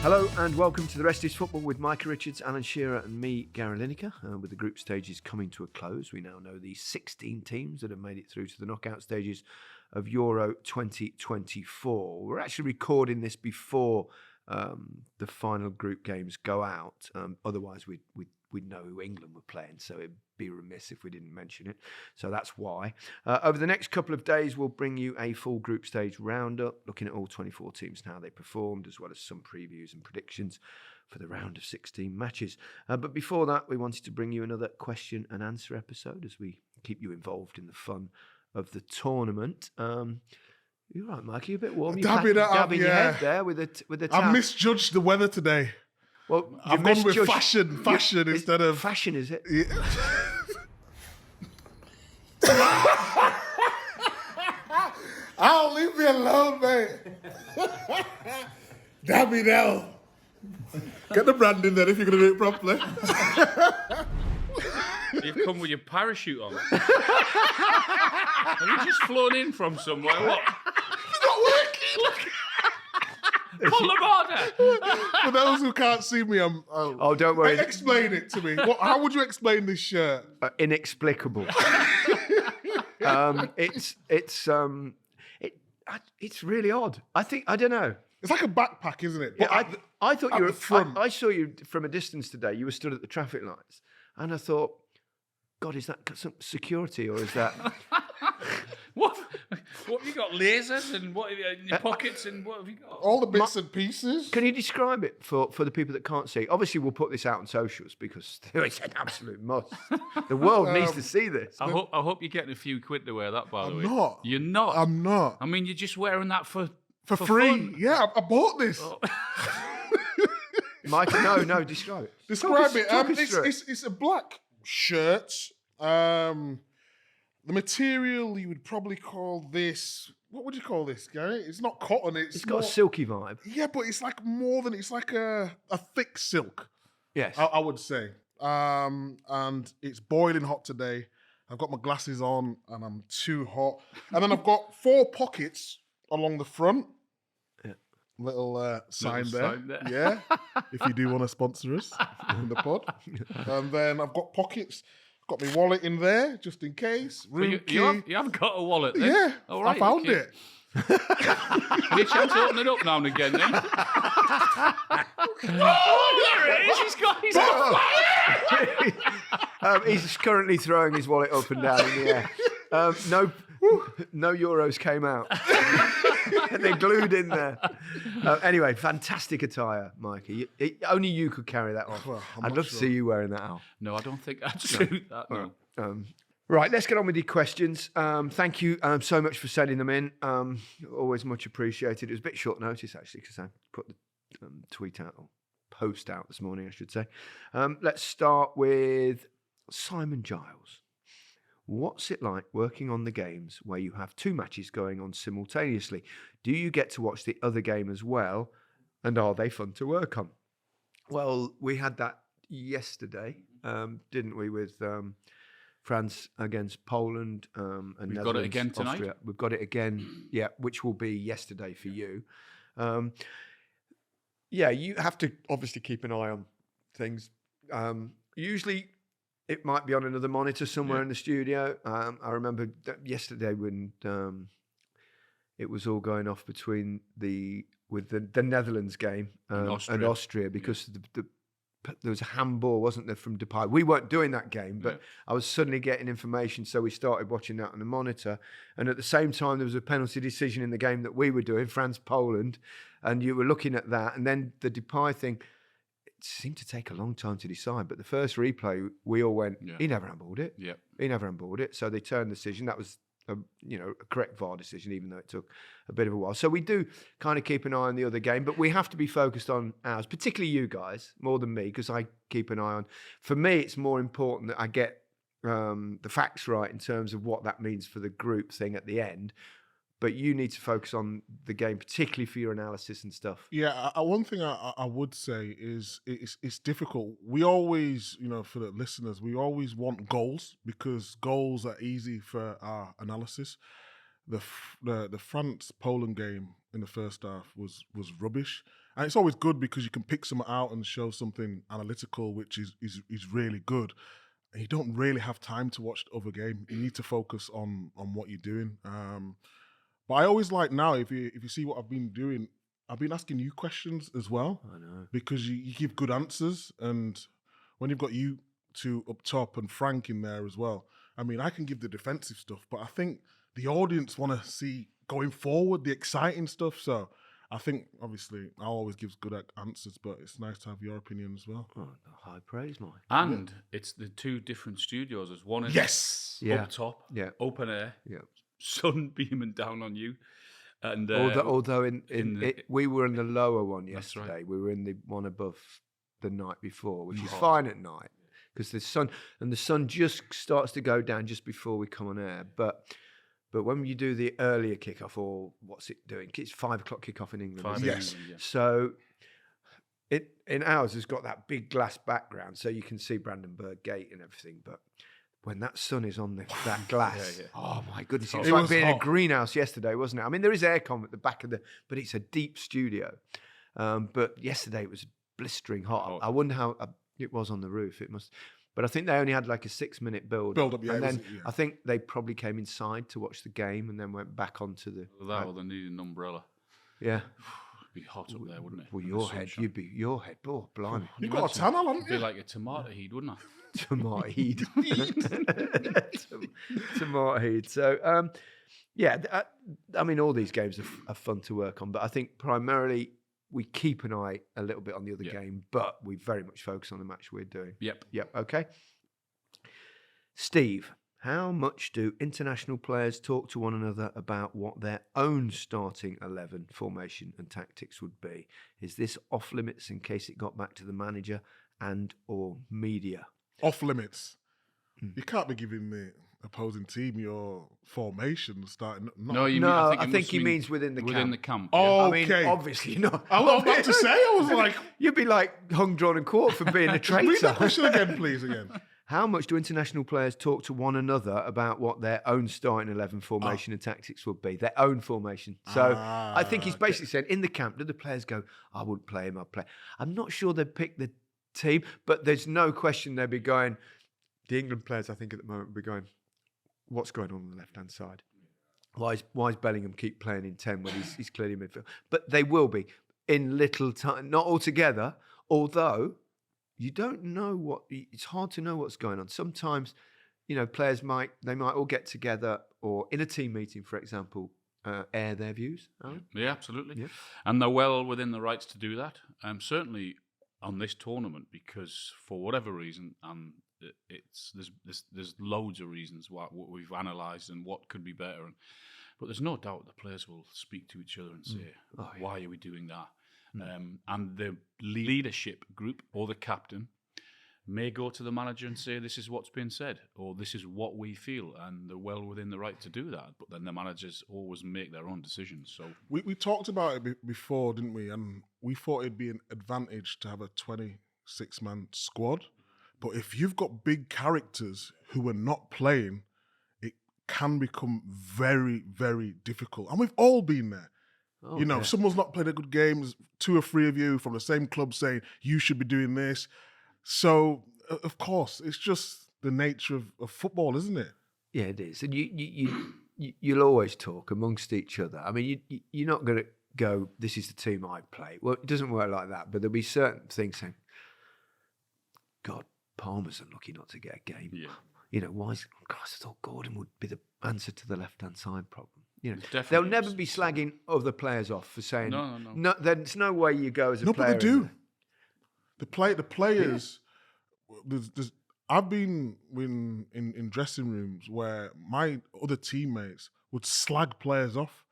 Hello and welcome to The Rest is Football with Micah Richards, Alan Shearer and me, Gary Lineker. With the group stages coming to a close, we now know the 16 teams that have made it through to the knockout stages of Euro 2024. We're actually recording this before the final group games go out. Otherwise, we'd know who England were playing, so it'd be remiss if we didn't mention it. So that's why. Over the next couple of days, we'll bring you a full group stage roundup, looking at all 24 teams and how they performed, as well as some previews and predictions for the round of 16 matches. But before that, we wanted to bring you another question and answer episode as we keep you involved in the fun of the tournament. You're right, Mike. You're a bit warm. You're dabbing your head there with a tap. I misjudged the weather today. Well, I've gone with fashion instead of... Fashion, is it? Yeah. Oh, leave me alone, mate. Damn me now. Get the brand in there if you're going to do it properly. You've come with your parachute on. Have you just flown in from somewhere? What? It's not working. Look. Pull them order. For those who can't see me, Oh, don't worry. Explain it to me. How would you explain this shirt? Inexplicable. It's really odd. I don't know. It's like a backpack, isn't it? Yeah, I thought you were front. I saw you from a distance today. You were stood at the traffic lights, and I thought, God, is that some security or is that? What have you got? Lasers and what have you in your pockets and what have you got? All the bits and pieces. Can you describe it for the people that can't see? Obviously, we'll put this out on socials because it's an absolute must. The world needs to see this. I hope you're getting a few quid to wear that, by the way. I'm not. You're not? I'm not. I mean, you're just wearing that for free. Fun. Yeah, I bought this. Oh. Mike, no, describe it. Describe it. Talk us through it. It's a black shirt. The material, you would probably call this... What would you call this, Gary? It's not cotton. It's got a silky vibe. Yeah, but it's like more than... It's like a thick silk. Yes. I would say. And it's boiling hot today. I've got my glasses on and I'm too hot. And then I've got 4 pockets along the front. Yeah. Little sign there. Sign there. Yeah. If you do want to sponsor us in the pod. And then I've got pockets. Got my wallet in there, just in case. Room key. You haven't got a wallet then? Yeah, All right, I found okay. it. Have you chance to open it up now and again then? Oh, there it is. He's currently throwing his wallet up and down in the air. No euros came out. They're glued in there. Anyway, fantastic attire, Mikey. Only you could carry that off. Well, I'd love to see you wearing that out. No, I don't think I'd suit that. No. Right, let's get on with your questions. Thank you so much for sending them in. Always much appreciated. It was a bit short notice, actually, because I put the tweet out, or post out this morning, I should say. Let's start with Simon Giles. What's it like working on the games where you have 2 matches going on simultaneously? Do you get to watch the other game as well? And are they fun to work on? Well, we had that yesterday, didn't we, with France against Poland and We've Netherlands, got it again tonight? Austria. We've got it again, yeah, which will be yesterday for you. Yeah, you have to obviously keep an eye on things. Usually it might be on another monitor somewhere in the studio. I remember yesterday when it was all going off between the Netherlands game and Austria because there was a handball, wasn't there, from Depay. We weren't doing that game, but I was suddenly getting information, so we started watching that on the monitor. And at the same time, there was a penalty decision in the game that we were doing, France-Poland, and you were looking at that. And then the Depay thing, it seemed to take a long time to decide. But the first replay, we all went, he never handballed it. Yeah. He never handballed it. So they turned the decision. That was a correct VAR decision, even though it took a bit of a while. So we do kind of keep an eye on the other game, but we have to be focused on ours, particularly you guys, more than me, because I keep an eye on. For me, it's more important that I get the facts right in terms of what that means for the group thing at the end. But you need to focus on the game, particularly for your analysis and stuff. Yeah, one thing I would say is it's difficult. We always, for the listeners, we always want goals because goals are easy for our analysis. The France-Poland game in the first half was rubbish. And it's always good because you can pick something out and show something analytical, which is really good. And you don't really have time to watch the other game. You need to focus on what you're doing. But I always like now, if you see what I've been doing, I've been asking you questions as well. I know. Because you give good answers. And when you've got you two up top and Frank in there as well, I mean, I can give the defensive stuff, but I think the audience want to see going forward the exciting stuff. So I think, obviously, I'll always give good answers, but it's nice to have your opinion as well. Oh, high praise, Mike. And it's the two different studios. There's one is Yes! up top, Yeah. open air, Yeah. sun beaming down on you. And Although in we were in the lower one That's yesterday. right. We were in the one above the night before, which is fine at night because the sun just starts to go down just before we come on air. But when you do the earlier kickoff, or what's it doing? It's 5 o'clock kickoff in England. 5 isn't it? Yes. England, yeah. So in ours has got that big glass background, so you can see Brandenburg Gate and everything. But when that sun is on that glass, Yeah. oh my goodness, it It was like was being in a hot. greenhouse yesterday, wasn't it? I mean, there is aircon at the back of but it's a deep studio. But yesterday it was blistering hot. Hot. I wonder how it was on the roof. It must. But I think they only had like a 6-minute build. Build up, yeah, And it was- then yeah. I think they probably came inside to watch the game and then went back onto the. That or they needed an umbrella. Yeah. It'd be hot up there, wouldn't it? Well, In the your head, sunshine. you'd be your head. Oh, blimey. You got a tan on, haven't It'd be you? like a tomato heat, wouldn't it? Tomato heat. Tomato heat. So, I mean, all these games are fun to work on, but I think primarily we keep an eye a little bit on the other Yeah. game, but we very much focus on the match we're doing. Yep. Yep. Okay. Steve, how much do international players talk to one another about what their own starting 11 formation and tactics would be? Is this off limits in case it got back to the manager and or media? Off limits. You can't be giving the opposing team your formation starting. No, you No, mean, I think he means within the within camp. the camp. Oh, I mean, okay. obviously not. I was about to say, I was like, You'd be like hung, drawn, and quartered for being a read traitor. that question again, please, again. How much do international players talk to one another about what their own starting 11 formation and tactics would be? Their own formation. So I think he's basically saying in the camp, do the players go, I wouldn't play him, I'd play. I'm not sure they'd pick the team, but there's no question they'd be going, the England players, I think at the moment, would be going, what's going on the left-hand side? Why is Bellingham keep playing in 10 when he's clearly midfield? But they will be in little time, not all together, although you don't know it's hard to know what's going on. Sometimes, players might all get together or in a team meeting, for example, air their views. Alan? Yeah, absolutely. Yeah. And they're well within the rights to do that. Certainly on this tournament, because for whatever reason, there's loads of reasons what we've analysed and what could be better. But there's no doubt the players will speak to each other and say, why are we doing that? And the leadership group or the captain may go to the manager and say, this is what's been said, or this is what we feel, and they're well within the right to do that. But then the managers always make their own decisions. So We talked about it before, didn't we? And we thought it'd be an advantage to have a 26-man squad. But if you've got big characters who are not playing, it can become very, very difficult. And we've all been there. Oh, If someone's not played a good game, there's 2 or 3 of you from the same club saying, you should be doing this. So, of course, it's just the nature of football, isn't it? Yeah, it is. And you'll always talk amongst each other. I mean, you're not going to go, this is the team I play. Well, it doesn't work like that. But there'll be certain things saying, God, Palmer's unlucky not to get a game. Yeah. Why is... Gosh, I thought Gordon would be the answer to the left-hand side problem. Definitely They'll never is. be slagging other players off for saying... No. There's no way you go as a No, player. but they do. The players... I've been in dressing rooms where my other teammates would slag players off.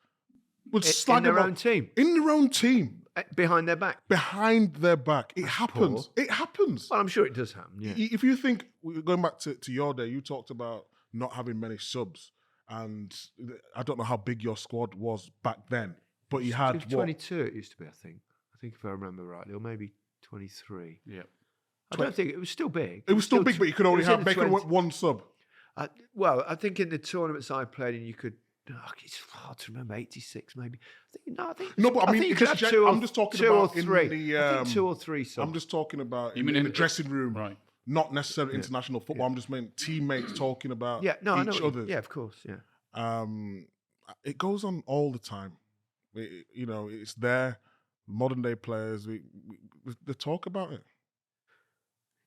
Would slag in their them own off. team? In their own team. Behind their back? Behind their back. It happens. poor. It happens. Well, I'm sure it does happen, yeah. If you think, going back to your day, you talked about not having many subs. And I don't know how big your squad was back then, but you had what? 22 it used to be, I think. I think if I remember rightly, or maybe 23. Yeah. I don't think it was still big. It was still big, but you could only it was in have the make 20 one sub. Well, I think in the tournaments I played in, you could it's hard to remember. 86 maybe. I think No, but I mean, think you could have because two I'm or, just talking two about or in three. the. I think 2 or 3 songs. I'm just talking about You mean in the dressing room, right? not necessarily international football. I'm just meant teammates talking about I know. each other. Yeah, of course. Yeah. It goes on all the time. It's there. Modern day players, they talk about it.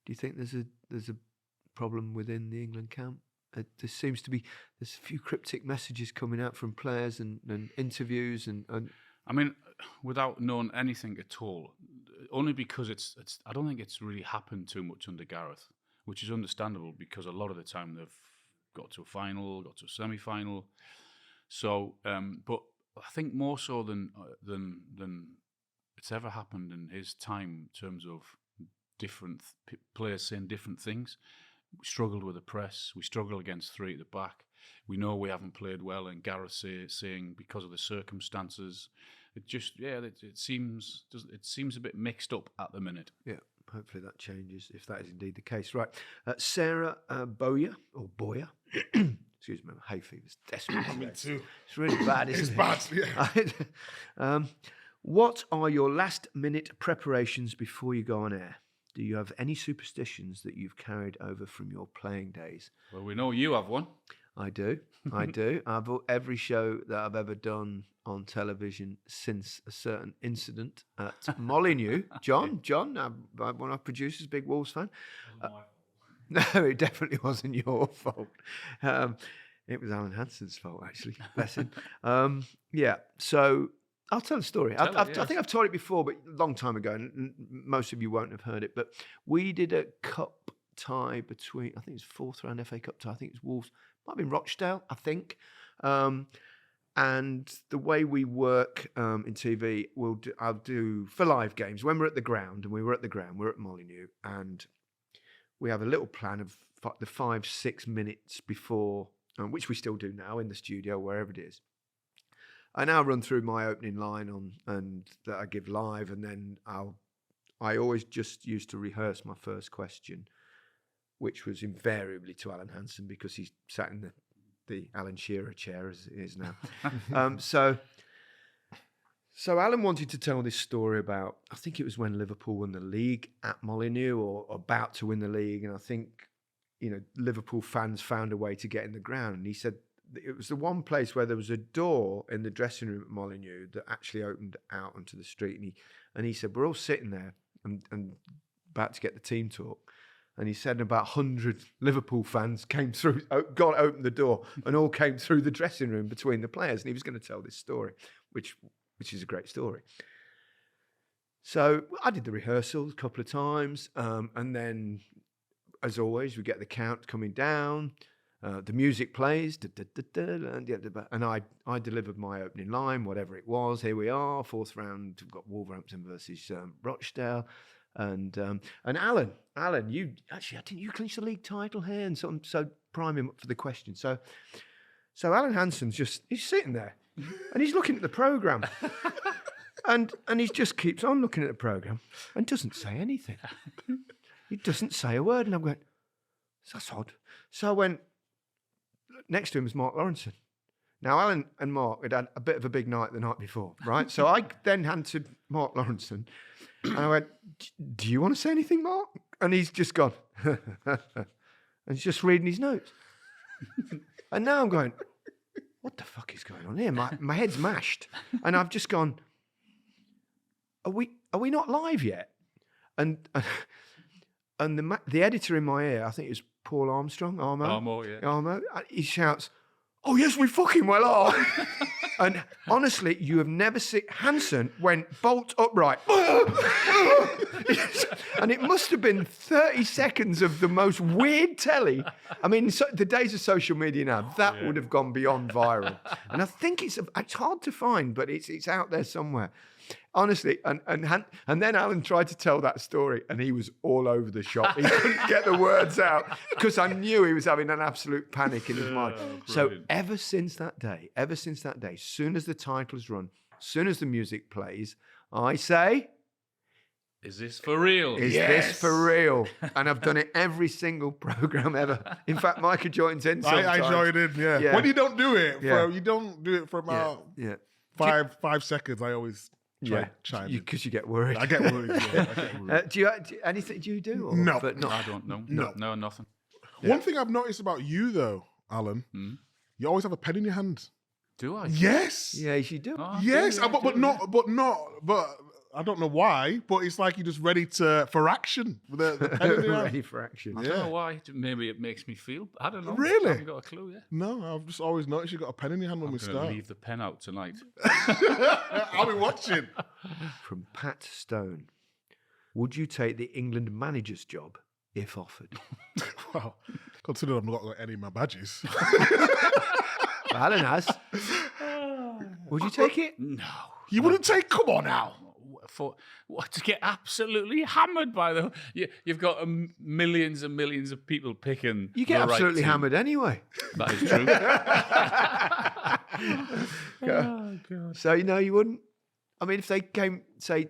Do you think there's a problem within the England camp? There seems to be there's a few cryptic messages coming out from players and interviews and. I mean, without knowing anything at all, only because it's I don't think it's really happened too much under Gareth, which is understandable because a lot of the time they've got to a final, got to a semi-final. So, but I think more so than it's ever happened in his time in terms of different players saying different things. We struggled with the press. We struggle against 3 at the back. We know we haven't played well, and Gareth saying because of the circumstances. It just it seems a bit mixed up at the minute. Yeah, hopefully that changes if that is indeed the case. Right, Sarah Boyer or Boyer. Excuse me, my hay fever's desperate. Me too. It's really bad, isn't it? It's bad. Yeah. What are your last-minute preparations before you go on air? Do you have any superstitions that you've carried over from your playing days? Well, we know you have one. I do. Every show that I've ever done on television since a certain incident at Molyneux. John, one of our producers, big Wolves fan. No, it definitely wasn't your fault. It was Alan Hansen's fault, actually. Bless him. So I'll tell the story. I think I've told it before, but a long time ago, and most of you won't have heard it. But we did a cup tie between, I think it was fourth round FA Cup tie. I think it was Wolves. Might have been Rochdale, I think. And the way we work in TV, I'll do for live games when we're at the ground, and we're at Molyneux, and we have a little plan of the 5-6 minutes before, which we still do now in the studio, wherever it is. I now run through my opening line and that I give live, and then I always just used to rehearse my first question, which was invariably to Alan Hansen because he's sat in the Alan Shearer chair as it is now. So Alan wanted to tell this story about, I think it was when Liverpool won the league at Molyneux or about to win the league, and I think Liverpool fans found a way to get in the ground. And he said it was the one place where there was a door in the dressing room at Molyneux that actually opened out onto the street. And he said, we're all sitting there and about to get the team talk. And he said about 100 Liverpool fans came through, opened the door, and all came through the dressing room between the players. And he was going to tell this story, which is a great story. So I did the rehearsals a couple of times. And then, as always, we get the count coming down. The music plays, and I delivered my opening line, whatever it was. Here we are, fourth round. We've got Wolverhampton versus Rochdale. And Alan, you actually, didn't you clinch the league title here? And so prime him up for the question. So Alan Hansen's he's sitting there, and he's looking at the programme, and he just keeps on looking at the programme and doesn't say anything. He doesn't say a word, and I'm going, that's odd. So I went, next to him was Mark Lawrenson. Now, Alan and Mark had a bit of a big night the night before, right? So I then handed Mark Lawrenson, and I went, do you want to say anything, Mark? And he's just gone, and he's just reading his notes. And now I'm going, what the fuck is going on here? My head's mashed. And I've just gone, are we not live yet? And the editor in my ear, I think it was Paul Armo, he shouts, oh yes, we fucking well are. And honestly, you have never seen, Hansen went bolt upright. And it must have been 30 seconds of the most weird telly. I mean, the days of social media now, that would have gone beyond viral. And I think it's hard to find, but it's out there somewhere. Honestly, and then Alan tried to tell that story, and he was all over the shop. He couldn't get the words out because I knew he was having an absolute panic in his mind. So ever since that day, as soon as the title's run, as soon as the music plays, I say, Is this for real? Is this for real? And I've done it every single program ever. In fact, Micah joins in sometimes. I joined in, yeah. When you don't do it, you don't do it for about 5 seconds. I always chime in. Because you get worried. I get worried. Do you anything? Do you do? Or, No. but not. I don't know. No, nothing. One thing I've noticed about you, though, Alan, you always have a pen in your hand. Do I? Yes. Yes, you do. Oh, Yes, but I don't know why, but it's like you're just ready for action with the pen in your hand. Ready for action. I don't know why. Maybe it makes me feel. I don't know. Really? I haven't got a clue yet. No, I've just always noticed you got a pen in your hand when we I'm gonna start. leave the pen out tonight. I'll be watching. From Pat Stone. Would you take the England manager's job if offered? Well, considering I've not got any of my badges. Alan has. Would you take it? No. You wouldn't take, come on now. For what, to get absolutely hammered by the you've got millions and millions of people picking. You get the right absolutely team. hammered anyway. That is true. Oh, God. So you wouldn't. I mean, if they came, say,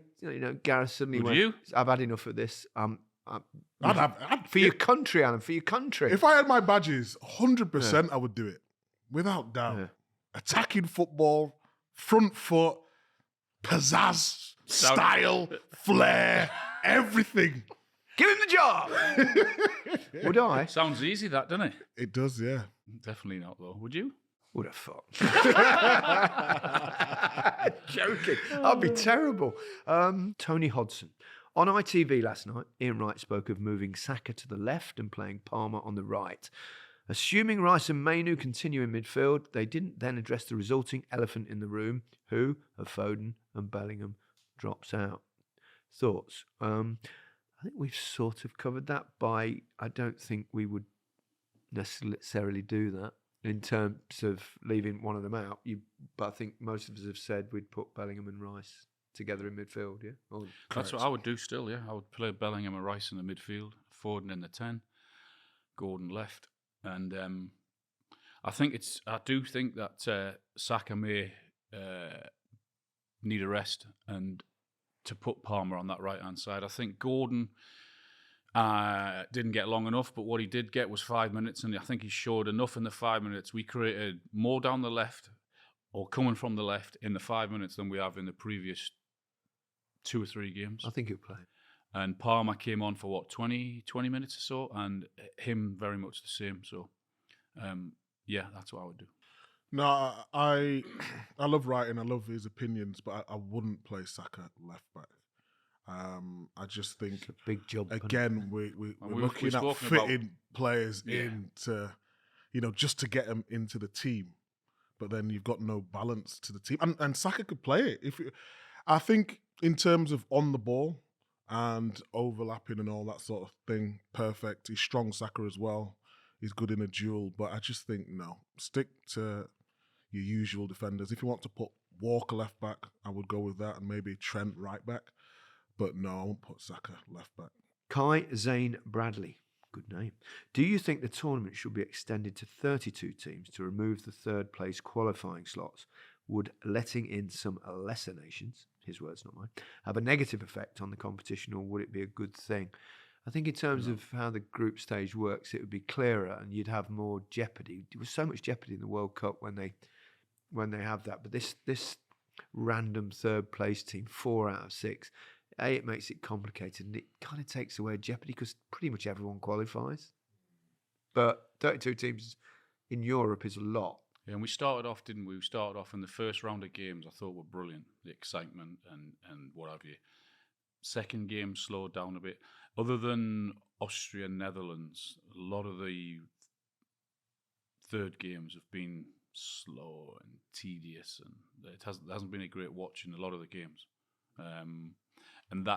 Gareth suddenly Would went, you? I've had enough of this. I'd For your country, Alan, for your country. If I had my badges, 100% I would do it. Without doubt. Yeah. Attacking football, front foot, pizzazz, style, flair, everything. Give him the job. Would I? Sounds easy, that, doesn't it? It does, yeah. Definitely not, though. Would you? Would have thought. Joking. I'd be terrible. Tony Hodson. On ITV last night, Ian Wright spoke of moving Saka to the left and playing Palmer on the right. Assuming Rice and Mainu continue in midfield, they didn't then address the resulting elephant in the room, who, of Foden and Bellingham, drops out. Thoughts? I think we've sort of covered that by, I don't think we would necessarily do that in terms of leaving one of them out. But I think most of us have said we'd put Bellingham and Rice together in midfield, yeah? That's what I would do still, yeah. I would play Bellingham and Rice in the midfield, Foden in the 10, Gordon left. And I do think that Saka may need a rest and to put Palmer on that right-hand side. I think Gordon didn't get long enough, but what he did get was 5 minutes, and I think he showed enough in the 5 minutes. We created more down the left or coming from the left in the 5 minutes than we have in the previous 2 or 3 games. I think he'll play. And Palmer came on for, 20 minutes or so, and him very much the same. So, yeah, that's what I would do. No, I love writing. I love his opinions, but I wouldn't play Saka left back. I just think It's a big job. again we're we've looking at spoken fitting players Yeah. into, just to get them into the team. But then you've got no balance to the team, and Saka could play it. I think in terms of on the ball and overlapping and all that sort of thing, perfect. He's strong, Saka, as well. He's good in a duel, but I just think, no, stick to your usual defenders. If you want to put Walker left back, I would go with that, and maybe Trent right back. But no, I won't put Saka left back. Kai Zane Bradley. Good name. Do you think the tournament should be extended to 32 teams to remove the third place qualifying slots? Would letting in some lesser nations, his words not mine, have a negative effect on the competition, or would it be a good thing? I think in terms of how the group stage works, it would be clearer and you'd have more jeopardy. There was so much jeopardy in the World Cup when they have that. But this random third place team, 4 out of 6, it makes it complicated, and it kind of takes away jeopardy because pretty much everyone qualifies. But 32 teams in Europe is a lot. Yeah, and we started off, didn't we? We started off in the first round of games, I thought were brilliant. The excitement and what have you. Second game slowed down a bit. Other than Austria and Netherlands, a lot of the third games have been slow and tedious, and it hasn't been a great watch in a lot of the games. And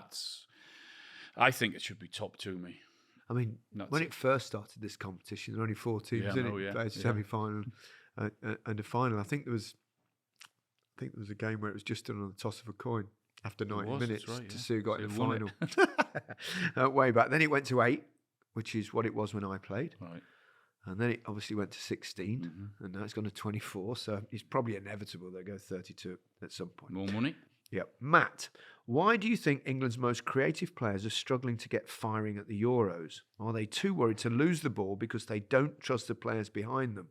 I think it should be top 2, me. I mean, when it first started, this competition, there were only 4 teams in it. A semi-final and a final. I think there was a game where it was just done on the toss of a coin after 90 minutes to see who got in the final. Way back. Then it went to 8, which is what it was when I played. Right. And then it obviously went to 16, and now it's gone to 24. So it's probably inevitable they'll go 32 at some point. More money? Yep. Matt, Why do you think England's most creative players are struggling to get firing at the Euros? Are they too worried to lose the ball because they don't trust the players behind them?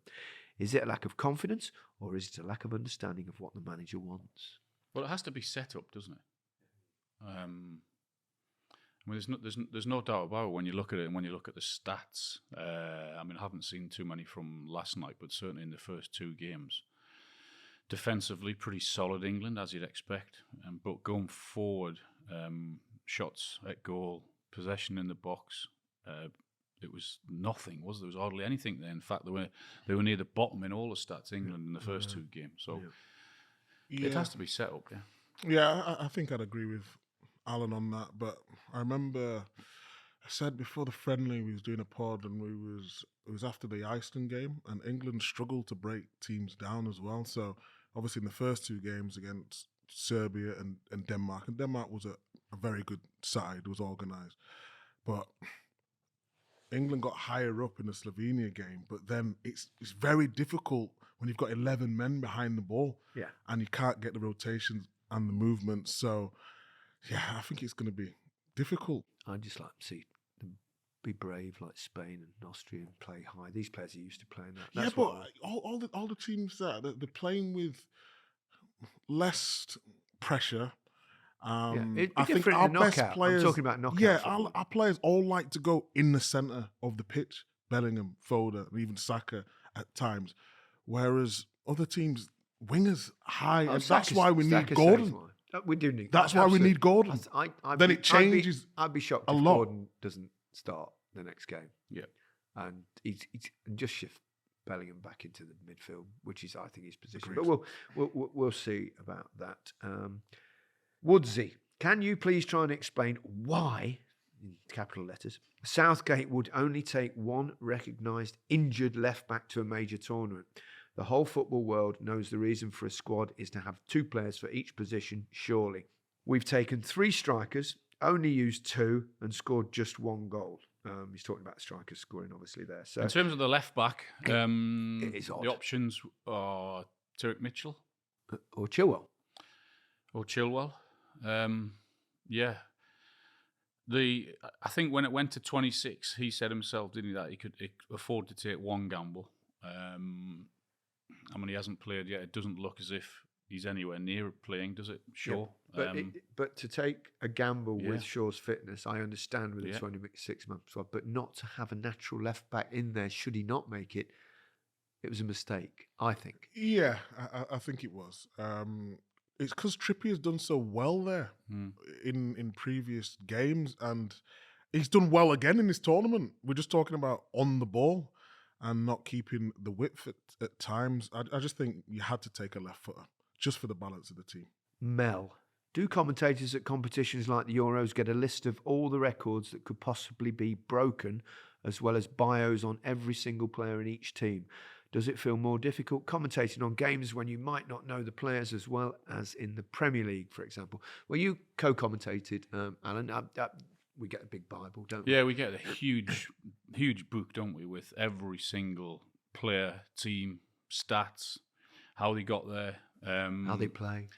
Is it a lack of confidence, or is it a lack of understanding of what the manager wants? Well, it has to be set up, doesn't it? I mean, there's no doubt about it when you look at it and when you look at the stats. I mean, I haven't seen too many from last night, but certainly in the first 2 games. Defensively, pretty solid England, as you'd expect. But going forward, shots at goal, possession in the box, it was nothing, was there? There was hardly anything there. In fact, they were near the bottom in all the stats, England, in the first 2 games. So it has to be set up, yeah. Yeah, I think I'd agree with Alan on that. But I remember I said before the friendly, we was doing a pod, and it was after the Iceland game, and England struggled to break teams down as well. So obviously in the first 2 games against Serbia and Denmark was a very good side, was organised. But England got higher up in the Slovenia game, but then it's very difficult when you've got 11 men behind the ball, and you can't get the rotations and the movements. So, yeah, I think it's going to be difficult. I'd just like to see them be brave like Spain and Austria and play high. These players are used to playing that. That's all the teams that they're playing with less pressure. It'd be I think different our in the best knockout. players, I'm talking about knockout. yeah, football. our players all like to go in the centre of the pitch. Bellingham, Foden, and even Saka at times, whereas other teams wingers high, and that's why we need Gordon. We do need. That's why we need Gordon. Then it changes. I'd be shocked a if lot. Gordon doesn't start the next game. Yeah, and he's just shift Bellingham back into the midfield, which is, I think, his position. Agreed. But we'll see about that. Woodsy, can you please try and explain why, in capital letters, Southgate would only take one recognised injured left back to a major tournament? The whole football world knows the reason for a squad is to have 2 players for each position, surely. We've taken 3 strikers, only used 2 and scored just 1 goal. He's talking about strikers scoring, obviously, there. So in terms of the left back, it is odd. the options are Turek Mitchell Or Chilwell. Yeah. I think when it went to 26, he said himself, didn't he, that he could afford to take 1 gamble. I mean, he hasn't played yet. It doesn't look as if he's anywhere near playing, does it? Sure. Yeah, but to take a gamble with Shaw's fitness, I understand with a 26-month squad, but not to have a natural left back in there, should he not make it, it was a mistake, I think. Yeah, I think it was. It's because Trippier's done so well there in previous games, and he's done well again in this tournament. We're just talking about on the ball and not keeping the width at times. I just think you had to take a left footer just for the balance of the team. Mel, do commentators at competitions like the Euros get a list of all the records that could possibly be broken, as well as bios on every single player in each team? Does it feel more difficult commentating on games when you might not know the players as well as in the Premier League, for example? Well, you co-commentated, Alan. We get a big Bible, don't we? Yeah, we get a huge book, don't we, with every single player, team, stats, how they got there. How they play.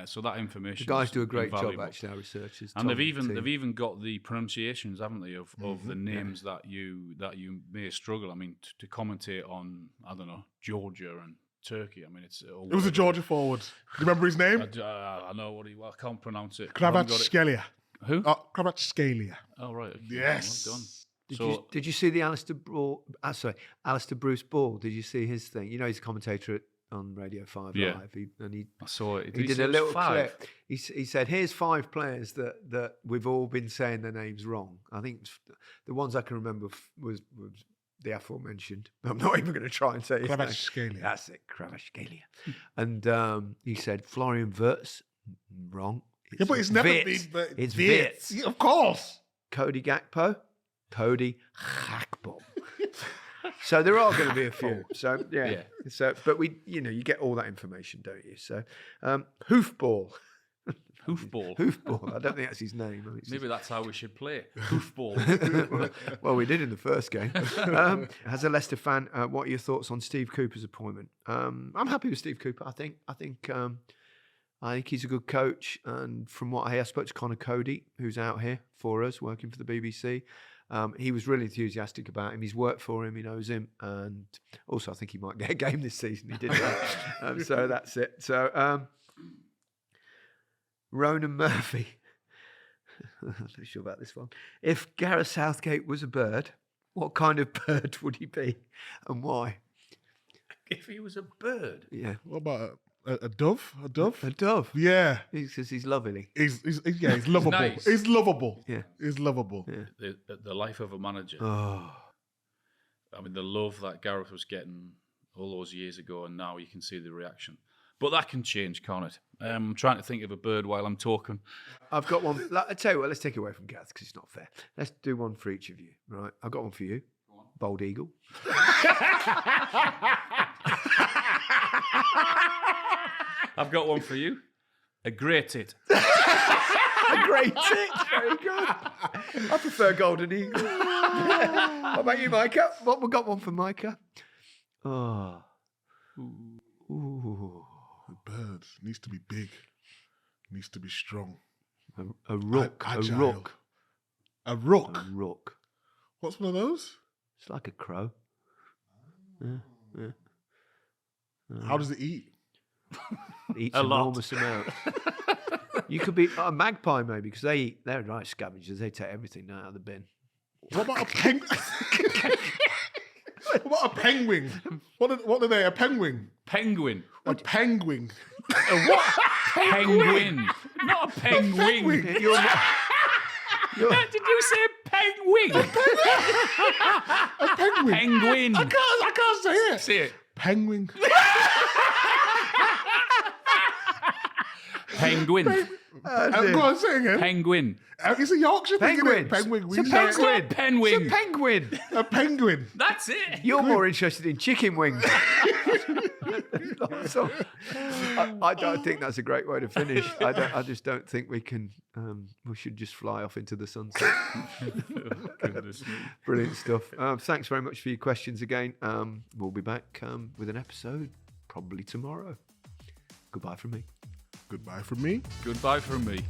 So that information. The guys do a great invaluable. job, actually, our researchers. And they've even got the pronunciations, haven't they, of the names that you may struggle. I mean, to commentate on, I don't know, Georgia and Turkey. I mean, it was a Georgia forward. Do you remember his name? I know I can't pronounce it. Kvaratskhelia. Who? Kvaratskhelia. Oh, right. Okay. Yes. Well done. Did you see the Alistair Bruce Ball? Did you see his thing? You know, he's a commentator on Radio 5 Live. I saw it. He did a little clip. He said, here's 5 players that we've all been saying their names wrong. I think the ones I can remember was the aforementioned. I'm not even going to try and say his name. Kvaratskhelia. That's it, Kvaratskhelia. And he said, Florian Wirtz, wrong. But it's never Wirtz. been. It's Wirtz. Yeah, of course. Cody Gakpo, Cody Gakpo. So there are going to be a few. So yeah. So, but you get all that information, don't you? So, hoofball. Hoofball. I don't think that's his name. Maybe that's how we should play it. Hoofball. Well, we did in the first game. As a Leicester fan, what are your thoughts on Steve Cooper's appointment? I'm happy with Steve Cooper. I think I think he's a good coach. And from what I hear, I spoke to Connor Cody, who's out here for us, working for the BBC. He was really enthusiastic about him. He's worked for him. He knows him. And also, I think he might get a game this season. He did that. So that's it. So Ronan Murphy. I'm not sure about this one. If Gareth Southgate was a bird, what kind of bird would he be and why? If he was a bird? Yeah. What about a dove? A dove? A dove. Yeah. He says he's lovely. He's lovable. nice. He's lovable. Yeah. He's lovable. Yeah. The life of a manager. Oh. I mean, the love that Gareth was getting all those years ago, and now you can see the reaction. But that can change, can't it? I'm trying to think of a bird while I'm talking. I've got one. I tell you what, let's take it away from Gareth because it's not fair. Let's do one for each of you, right? I've got one for you. Bald eagle. I've got one for you. A great tit. A great tit. Very good. I prefer golden eagle. What about you, Micah? What we got one for Micah? Oh. Ooh. The bird needs to be big. Needs to be strong. A rook. Agile. A rook. A rook. A rook. What's one of those? It's like a crow. Yeah. How does it eat? Eats A lot. enormous amounts. You could be a magpie maybe because they're nice scavengers. They take everything out of the bin. What about a penguin? What about a penguin? What are they? A penguin? Penguin. A penguin. A what? Penguin. Not a penguin. penguin. Did you say penguin? A penguin. Penguin. I can't say it. Say it. Penguin. Penguin. Go on, say it again. Penguin. It's a Yorkshire thing, isn't it? Penguin. Penguin. It's a penguin. Penguin. It's a penguin. A penguin. That's it. You're more interested in chicken wings. So, I don't think that's a great way to finish. I just don't think we can. We should just fly off into the sunset. Brilliant stuff. Thanks very much for your questions again. We'll be back with an episode probably tomorrow. Goodbye from me. Goodbye from me. Goodbye from me.